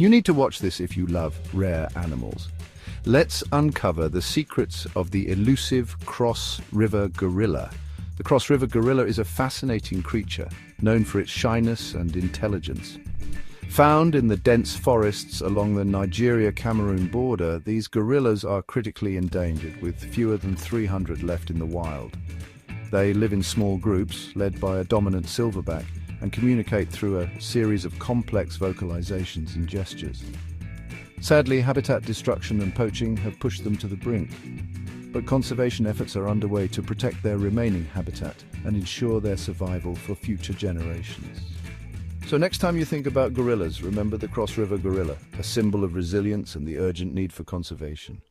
You need to watch this if you love rare animals. Let's uncover the secrets of the elusive Cross River gorilla. The Cross River gorilla is a fascinating creature, known for its shyness and intelligence. Found in the dense forests along the Nigeria-Cameroon border, these gorillas are critically endangered, with fewer than 300 left in the wild. They live in small groups, led by a dominant silverback, and communicate through a series of complex vocalizations and gestures. Sadly, habitat destruction and poaching have pushed them to the brink, but conservation efforts are underway to protect their remaining habitat and ensure their survival for future generations. So next time you think about gorillas, remember the Cross River gorilla, a symbol of resilience and the urgent need for conservation.